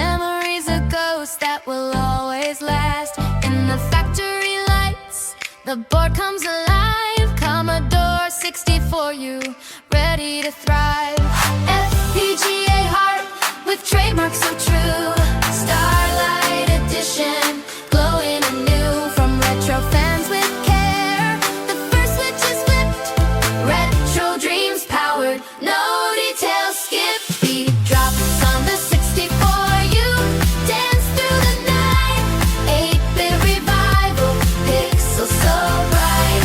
memory's a ghost that will always last. In the factory lights, the board comes alive. Commodore 64, you ready to thrive. FPGA heart with trademark so true. Starlight edition, glowing anew. From retro fans with care, the first switch is flipped. Retro dreams powered, no details skipped. Beat drops on the 64, you dance through the night. 8-bit revival, pixels so bright.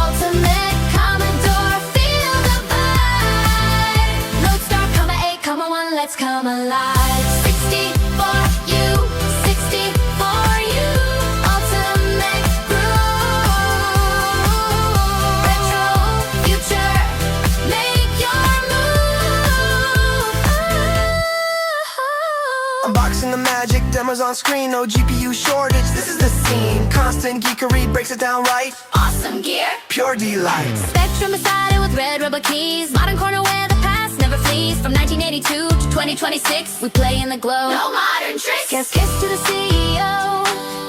Ultimate Commodore, feel the vibe. Lodestar, 8, 1, let's come alive. 64, you, 64, you. Ultimate groove. Retro future, make your move. Unboxing the magic, demos on screen, no GPU shortage, this is the scene. Constant geekery breaks it down right. Awesome gear, Pure delight. Spectrum beside it with red rubber keys. Modern corner where the past never flees. From 1982 to 2026, we play in the glow. No modern tricks. Kiss to the CEO,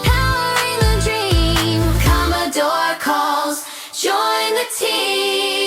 powering the dream. Commodore calls, join the team.